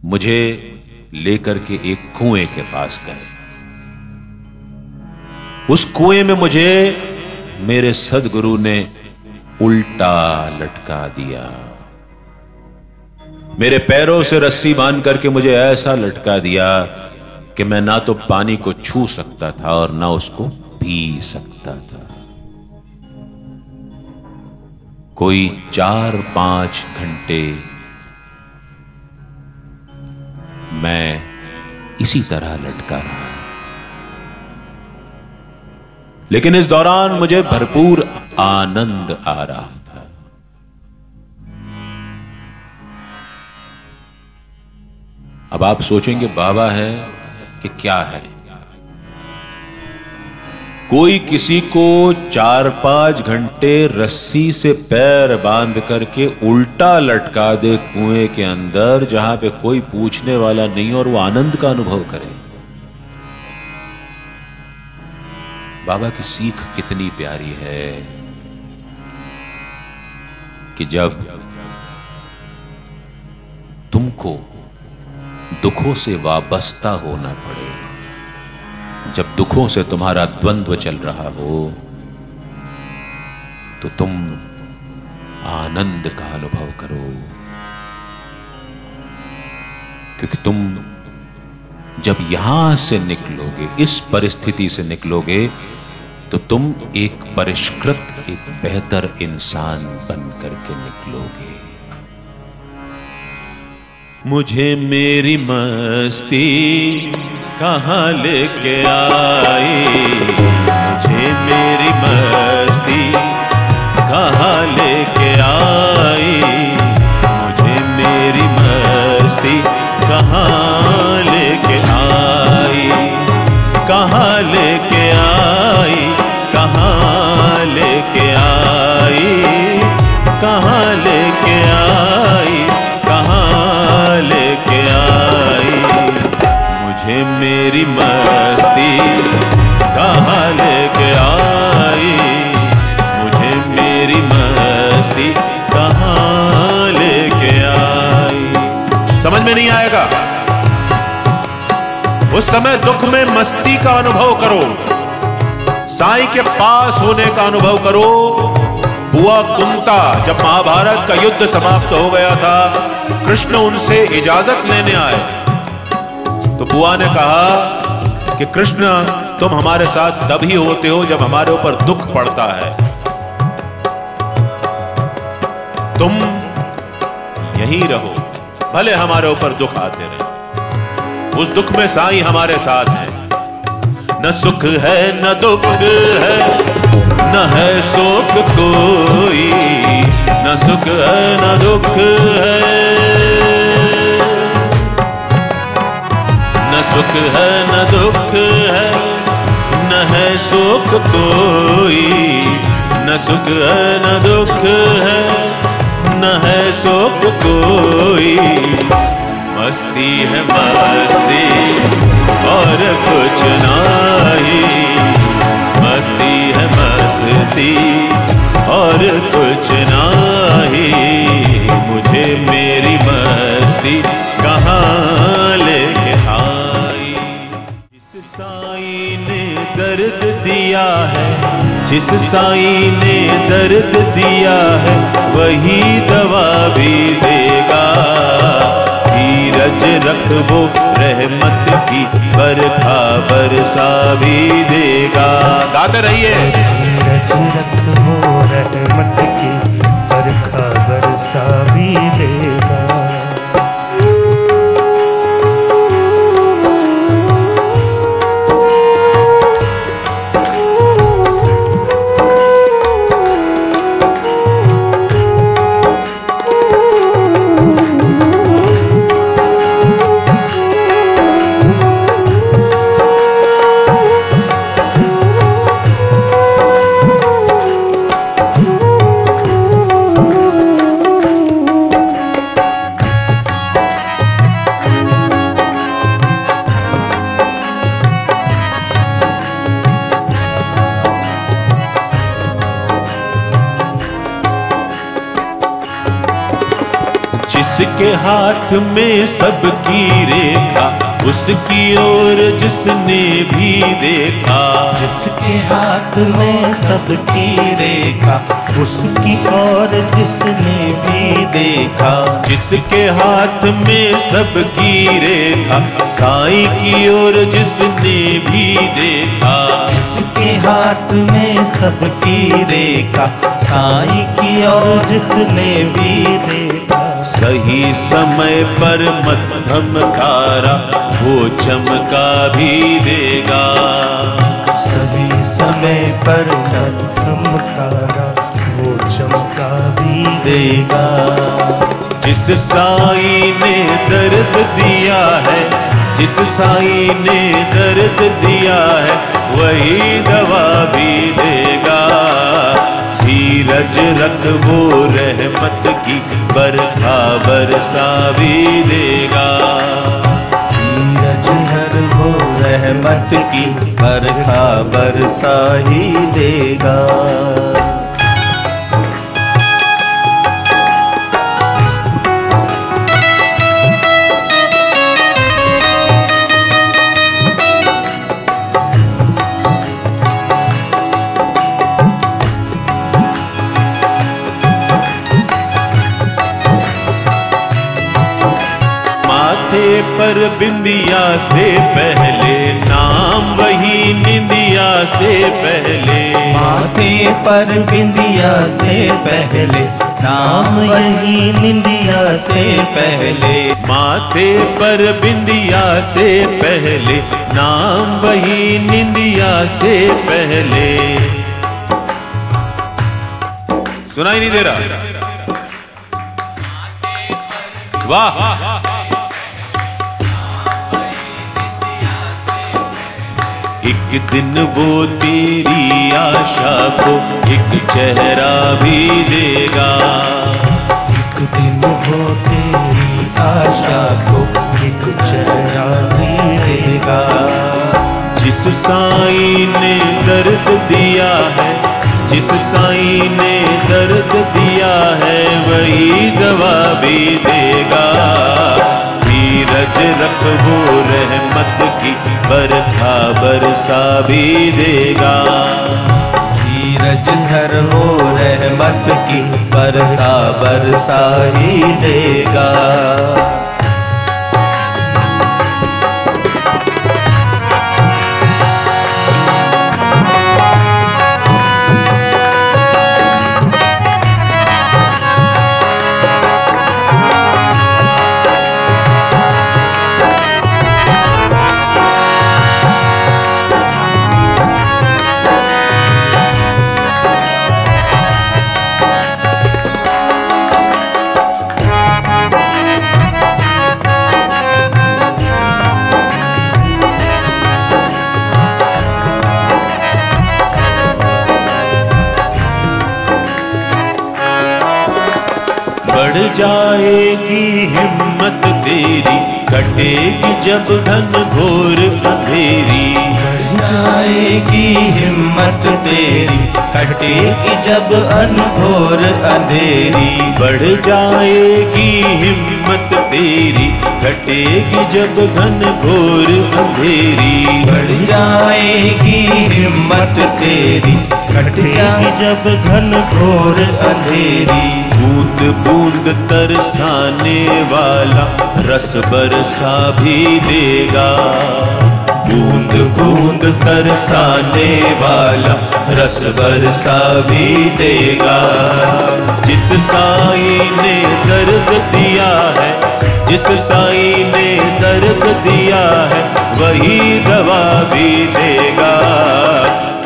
[SPEAKER 2] मुझे लेकर के एक कुएं के पास गए। उस कुएं में मुझे मेरे सद्गुरु ने उल्टा लटका दिया। मेरे पैरों से रस्सी बांध करके मुझे ऐसा लटका दिया कि मैं ना तो पानी को छू सकता था और ना उसको पी सकता था। कोई 4-5 घंटे मैं इसी तरह लटका रहा, लेकिन इस दौरान मुझे भरपूर आनंद आ रहा था। अब आप सोचेंगे, बाबा है कि क्या है? कोई किसी को 4-5 घंटे रस्सी से पैर बांध करके उल्टा लटका दे कुएं के अंदर, जहां पे कोई पूछने वाला नहीं, और वो आनंद का अनुभव करे। बाबा की सीख कितनी प्यारी है कि जब तुमको दुखों से वाबस्ता होना पड़े, जब दुखों से तुम्हारा द्वंद्व चल रहा हो, तो तुम आनंद का अनुभव करो, क्योंकि तुम जब यहां से निकलोगे, इस परिस्थिति से निकलोगे, तो तुम एक परिष्कृत, एक बेहतर इंसान बन करके निकलोगे।
[SPEAKER 1] मुझे मेरी मस्ती कहाँ लेके आई, मुझे मेरी मस्ती कहाँ लेके आई, मुझे मेरी मस्ती कहाँ लेके आई, कहाँ लेके आई, कहाँ लेके आई, कहाँ लेके आई, कहाँ लेके आई, मुझे मेरी मस्ती कहाँ लेके आई, मुझे मेरी मस्ती कहाँ लेके आई।
[SPEAKER 2] समझ में नहीं आएगा? उस समय दुख में मस्ती का अनुभव करो, साईं के पास होने का अनुभव करो। बुआ कुंता, जब महाभारत का युद्ध समाप्त हो गया था, कृष्ण उनसे इजाजत लेने आए, तो बुआ ने कहा कि कृष्ण, तुम हमारे साथ तभी होते हो जब हमारे ऊपर दुख पड़ता है, तुम यहीं रहो, भले हमारे ऊपर दुख आते रहे, उस दुख में साईं हमारे साथ है। न सुख है न दुख है, न है शोक कोई, न सुख है न दुख है,
[SPEAKER 1] सुख है न दुख है, न है शोक कोई। न सुख है न दुख है, न है शोक कोई। मस्ती है मस्ती और कुछ नहीं। मस्ती है मस्ती और कुछ नहीं। मुझे मेरी मस्ती कहाँ लेके आई। जिस साईं ने दर्द दिया है, जिस साईं ने दर्द दिया है, वही दवा भी देगा। धीरज रखो रहमत की बरखा बरसा भी देगा। गाते रहिए।
[SPEAKER 3] धीरज रखो रहमत की बरखा बरसा भी देगा।
[SPEAKER 1] जिसके हाथ में सबकी रेखा, उसकी ओर जिसने भी देखा।
[SPEAKER 3] जिसके हाथ में सबकी रेखा, उसकी ओर जिसने भी देखा।
[SPEAKER 1] जिसके हाथ में सबकी रेखा, साईं की ओर जिसने भी देखा।
[SPEAKER 3] जिसके हाथ में सबकी रेखा, साईं की ओर जिसने भी देखा।
[SPEAKER 1] सही समय पर मध्यम कारा वो चमका भी देगा।
[SPEAKER 3] सही समय पर मध्यम कारा वो चमका भी देगा।
[SPEAKER 1] जिस साईं ने दर्द दिया है, जिस साईं ने दर्द दिया है, वही दवा भी देगा। धीरज रख वो रहमत की बरखा बरसा भी देगा।
[SPEAKER 3] धीरज हर वो रहमत की बरखा बरसा ही देगा।
[SPEAKER 1] पर बिंदिया से पहले नाम वही निंदिया से पहले।
[SPEAKER 3] माथे पर बिंदिया से पहले नाम वही निंदिया से पहले।
[SPEAKER 1] माथे पर बिंदिया से पहले नाम वही निंदिया से पहले। सुनाई नहीं दे रहा? वाह। एक दिन वो तेरी आशा को एक चेहरा भी देगा।
[SPEAKER 3] एक दिन वो तेरी आशा को एक चेहरा भी देगा।
[SPEAKER 1] जिस साईं ने दर्द दिया है, जिस साईं ने दर्द दिया है, वही दवा भी देगा। धीरज रख वो रहमत की बरखा बरसा भी देगा।
[SPEAKER 3] धीरज धर वो रहमत की बरसा बरसा ही देगा।
[SPEAKER 1] जाएगी हिम्मत तेरी, कटेगी जब घन घोर अंधेरी।
[SPEAKER 3] बढ़ जाएगी हिम्मत तेरी, कटेगी जब अनघोर अंधेरी।
[SPEAKER 1] बढ़ जाएगी हिम्मत तेरी, कटेगी जब घन घोर अंधेरी।
[SPEAKER 3] बढ़ जाएगी हिम्मत तेरी, कटेगी जब घन घोर अंधेरी।
[SPEAKER 1] बूंद बूंद तरसाने वाला रस बरसा भी देगा।
[SPEAKER 3] बूंद बूंद तरसाने वाला रस बरसा भी देगा।
[SPEAKER 1] जिस साई ने दर्द दिया है, जिस साई ने दर्द दिया है, वही दवा भी देगा।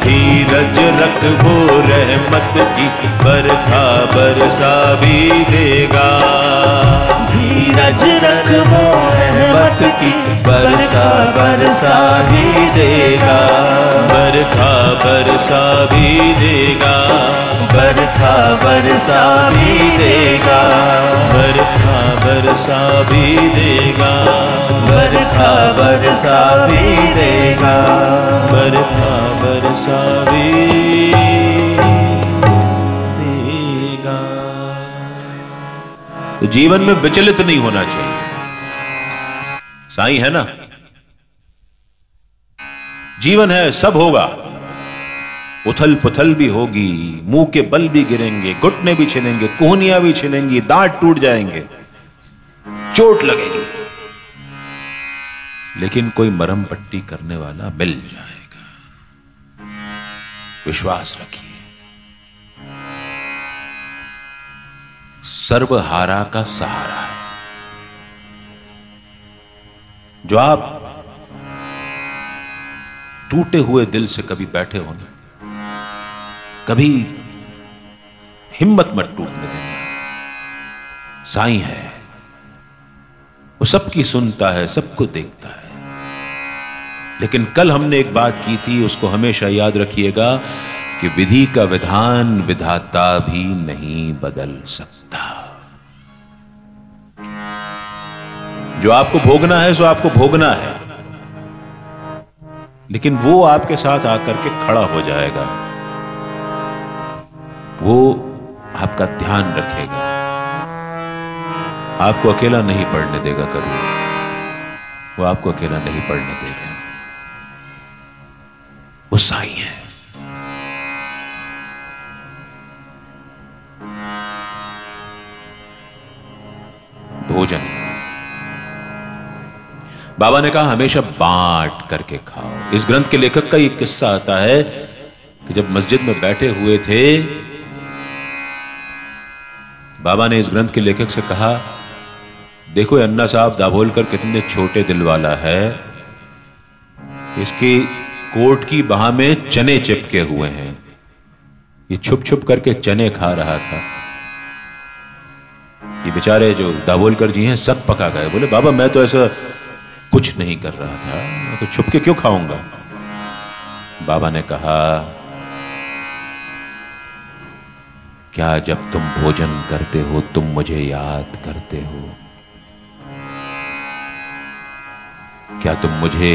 [SPEAKER 1] धीरज रख वो रहमत की बरखा बरसा भी देगा।
[SPEAKER 3] धीरज रख वो रहमत की बरसा बरसा भी देगा।
[SPEAKER 1] बरखा बरसा भी देगा।
[SPEAKER 3] बरखा बरसा भी देगा।
[SPEAKER 1] बरखा बरसा भी देगा।
[SPEAKER 3] बरखा बरसा भी देगा।
[SPEAKER 1] बरखा बरसा भी देगा।
[SPEAKER 2] तो जीवन में विचलित नहीं होना चाहिए। साईं है ना, जीवन है, सब होगा। उथल पुथल भी होगी, मुंह के बल भी गिरेंगे, घुटने भी छिलेंगे, कोहनियां भी छिलेंगी, दांत टूट जाएंगे, चोट लगेगी, लेकिन कोई मरहम पट्टी करने वाला मिल जाएगा। विश्वास रखिए। सर्वहारा का सहारा है। जो आप टूटे हुए दिल से कभी बैठे हो ना, कभी हिम्मत मत टूटने देना। साईं है, वो सबकी सुनता है, सबको देखता है। लेकिन कल हमने एक बात की थी, उसको हमेशा याद रखिएगा कि विधि का विधान विधाता भी नहीं बदल सकता। जो आपको भोगना है सो आपको भोगना है, लेकिन वो आपके साथ आकर के खड़ा हो जाएगा, वो आपका ध्यान रखेगा, आपको अकेला नहीं पड़ने देगा कभी। वो आपको अकेला नहीं पड़ने देगा। वो साईं है। भोजन, बाबा ने कहा हमेशा बांट करके खाओ। इस ग्रंथ के लेखक का एक किस्सा आता है कि जब मस्जिद में बैठे हुए थे, बाबा ने इस ग्रंथ के लेखक से कहा, देखो अन्ना साहब दाभोलकर कितने छोटे दिल वाला है, इसकी कोट की बाह में चने चिपके हुए हैं, ये छुप छुप करके चने खा रहा था। ये बेचारे जो दाभोलकर जी हैं सब पका गए। बोले बाबा मैं तो ऐसा कुछ नहीं कर रहा था, मैं तो छुप के क्यों खाऊंगा। बाबा ने कहा, क्या जब तुम भोजन करते हो तुम मुझे याद करते हो? क्या तुम मुझे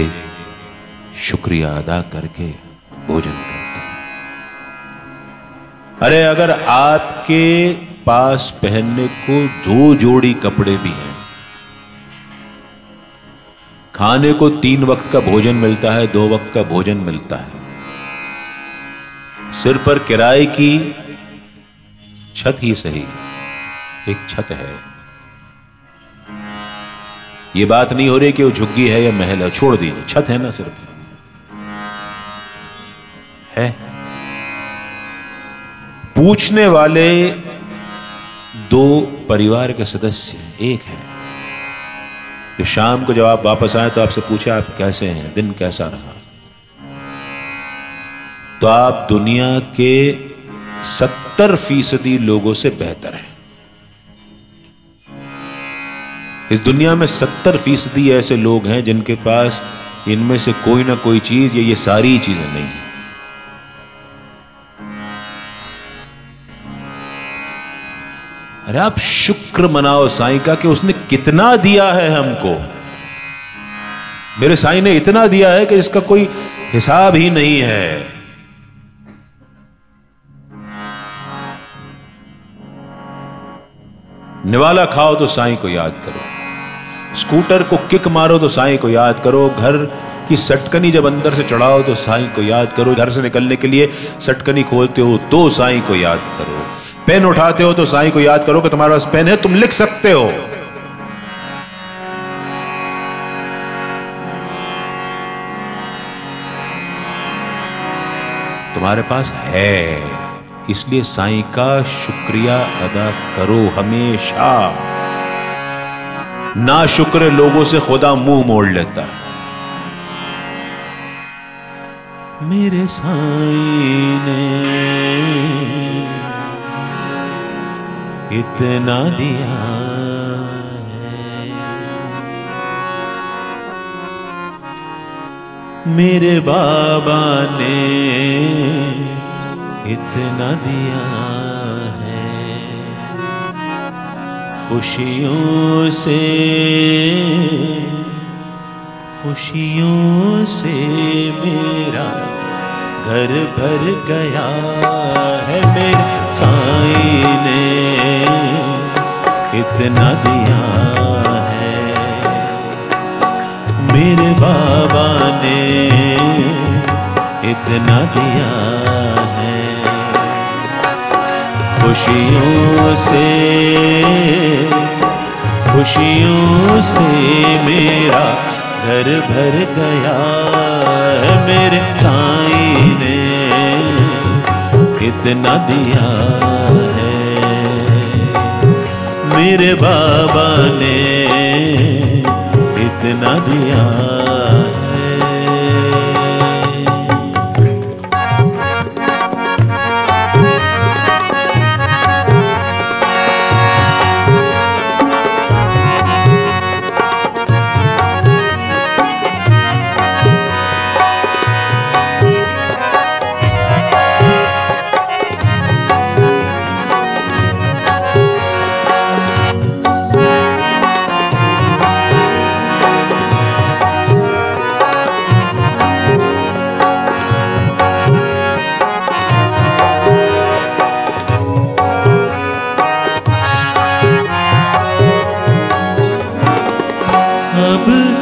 [SPEAKER 2] शुक्रिया अदा करके भोजन करते हो? अरे अगर आपके पास पहनने को 2 जोड़ी कपड़े भी हैं, खाने को 3 वक्त का भोजन मिलता है, 2 वक्त का भोजन मिलता है, सिर पर किराए की छत ही सही, एक छत है। ये बात नहीं हो रही कि वो झुग्गी है या महल है, छोड़ दीजिए, छत है ना सिर्फ है। पूछने वाले 2 परिवार के सदस्य, एक है जो शाम को जब आप वापस आए तो आपसे पूछे आप कैसे हैं, दिन कैसा रहा, तो आप दुनिया के 70% लोगों से बेहतर हैं। इस दुनिया में 70% ऐसे लोग हैं जिनके पास इनमें से कोई ना कोई चीज या ये सारी चीजें नहीं है। अरे आप शुक्र मनाओ साईं का कि उसने कितना दिया है हमको। मेरे साईं ने इतना दिया है कि इसका कोई हिसाब ही नहीं है। निवाला खाओ तो साईं को याद करो, स्कूटर को किक मारो तो साईं को याद करो, घर की सटकनी जब अंदर से चढ़ाओ तो साईं को याद करो, घर से निकलने के लिए सटकनी खोलते हो तो साईं को याद करो, पेन उठाते हो तो साईं को याद करो कि तुम्हारे पास पेन है, तुम लिख सकते हो। तुम्हारे पास है, इसलिए साईं का शुक्रिया अदा करो हमेशा। ना शुक्र लोगों से खुदा मुंह मोड़ लेता है। मेरे साईं ने इतना दिया है, मेरे बाबा ने इतना दिया है। खुशियों से मेरा घर भर गया है, मेरे साईं ने इतना दिया है, मेरे बाबा ने इतना दिया है। खुशियों से मेरा घर भर गया है, मेरे साईं ने इतना दिया है, मेरे बाबा ने इतना दिया है।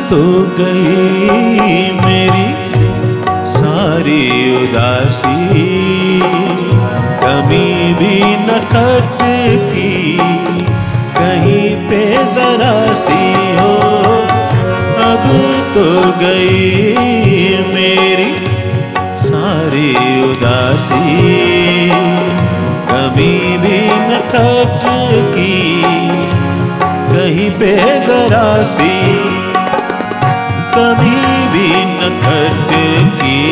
[SPEAKER 2] तो गई मेरी सारी उदासी, कमी भी न खटकी कहीं पे जरा सी हो। अब तो गई मेरी सारी उदासी, कमी भी न खटकी कहीं पे जरा सी, कभी भी न खटकी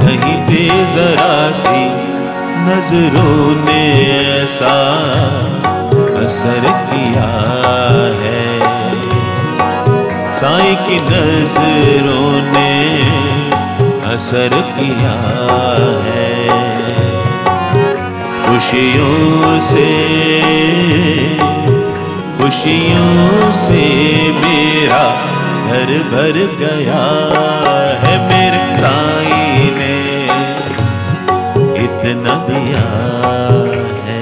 [SPEAKER 2] कहीं पे जरा सी। नजरों ने ऐसा असर किया है, साईं की नजरों ने असर किया है। खुशियों से मेरा घर भर गया है, मेरे साईं ने इतना दिया है।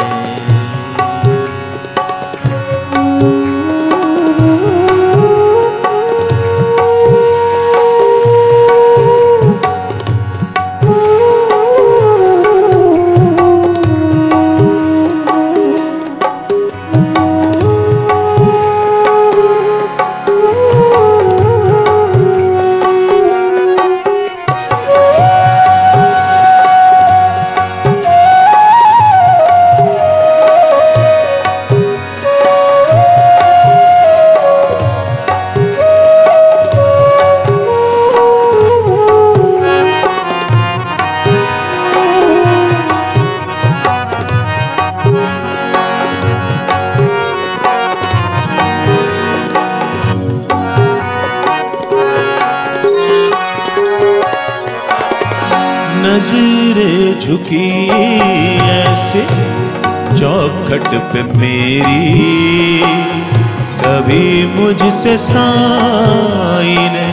[SPEAKER 2] नजरें झुकी ऐसे चौखट पे मेरी कभी मुझसे साई ने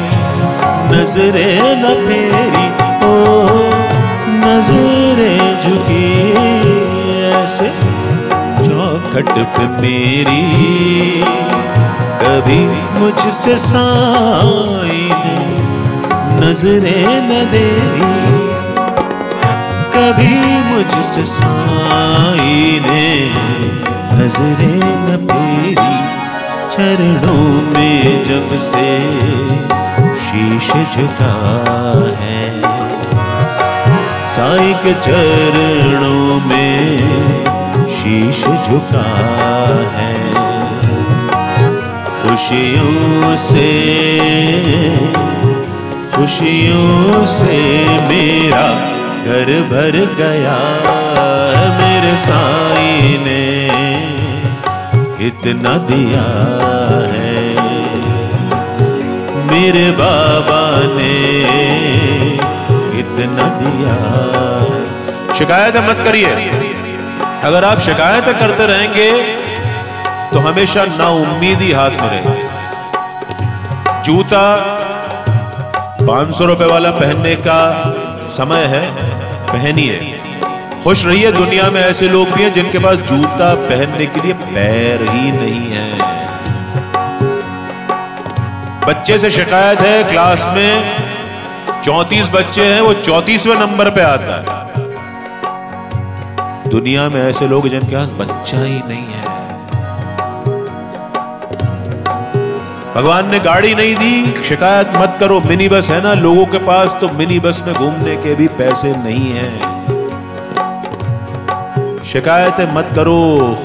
[SPEAKER 2] नजरे न फेरी, ओ नजरे झुकी ऐसे चौखट पे मेरी कभी मुझसे साई ने नजरे न देरी, कभी मुझसे साई ने नजरे न फेरी। चरणों में जब से शीश झुका है, साईं के चरणों में शीश झुका है। खुशियों से मेरा घर भर गया, मेरे साईं ने इतना दिया है, मेरे बाबा ने इतना दिया। शिकायत मत करिए। अगर आप शिकायत करते रहेंगे तो हमेशा नाउम्मीदी हाथ में रहेगी। जूता 500 रुपए वाला पहनने का समय है, पहनिए, खुश रहिए। दुनिया में ऐसे लोग भी हैं जिनके पास जूता पहनने के लिए पैर ही नहीं है। बच्चे से शिकायत है, क्लास में 34 बच्चे हैं, वो 34वें नंबर पे आता है। दुनिया में ऐसे लोग जिनके पास बच्चा ही नहीं है। भगवान ने गाड़ी नहीं दी, शिकायत मत करो। मिनी बस है ना लोगों के पास, तो मिनी बस में घूमने के भी पैसे नहीं हैं। शिकायतें मत करो,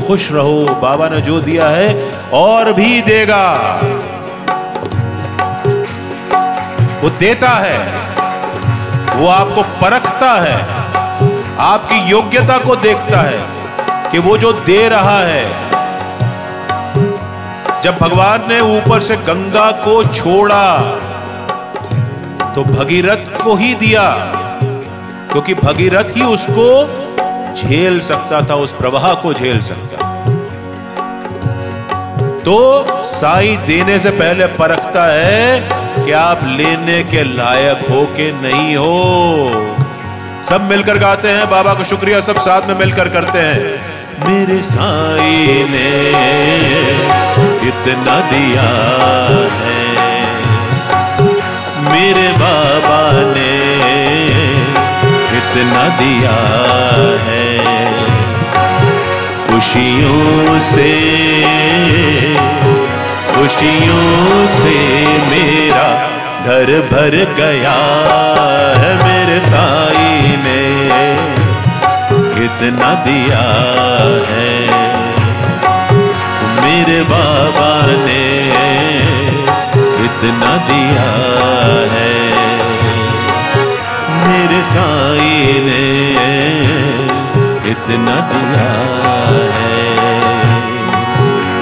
[SPEAKER 2] खुश रहो। बाबा ने जो दिया है और भी देगा। वो देता है, वो आपको परखता है, आपकी योग्यता को देखता है कि वो जो दे रहा है। जब भगवान ने ऊपर से गंगा को छोड़ा तो भगीरथ को ही दिया, क्योंकि भगीरथ ही उसको झेल सकता था, उस प्रवाह को झेल सकता था। तो साईं देने से पहले परखता है कि आप लेने के लायक हो कि नहीं हो। सब मिलकर गाते हैं, बाबा को शुक्रिया सब साथ में मिलकर करते हैं। मेरे साईं ने इतना दिया है, मेरे बाबा ने इतना दिया है। खुशियों से मेरा घर भर गया है, मेरे साईं ने इतना दिया है, मेरे बाबा ने इतना दिया है, मेरे साईं ने इतना दिया है,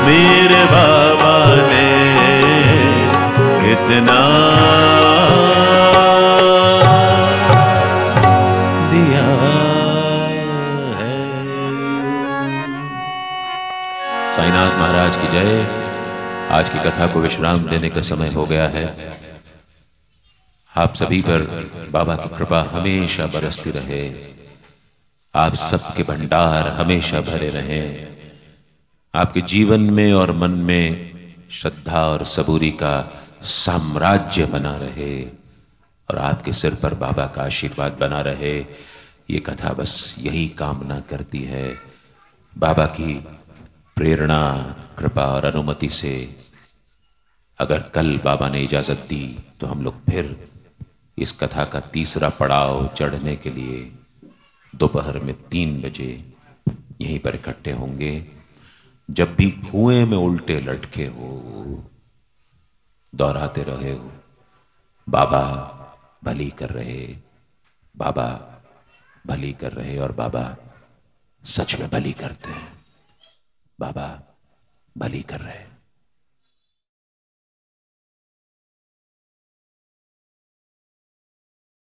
[SPEAKER 2] मेरे बाबा ने इतना दिया है। साईनाथ महाराज की जय। आज की कथा को विश्राम देने का समय हो गया है। आप सभी पर बाबा की कृपा हमेशा बरसती रहे, आप सबके भंडार हमेशा भरे रहें, आपके जीवन में और मन में श्रद्धा और सबूरी का साम्राज्य बना रहे और आपके सिर पर बाबा का आशीर्वाद बना रहे। ये कथा बस यही कामना करती है। बाबा की प्रेरणा, कृपा और अनुमति से अगर कल बाबा ने इजाजत दी तो हम लोग फिर इस कथा का तीसरा पड़ाव चढ़ने के लिए दोपहर में 3 बजे यहीं पर इकट्ठे होंगे। जब भी कुएं में उल्टे लटके हो, दोहराते रहे हो, बाबा भली कर रहे, बाबा भली कर रहे, और बाबा सच में भली करते हैं, बाबा भली कर रहे हैं।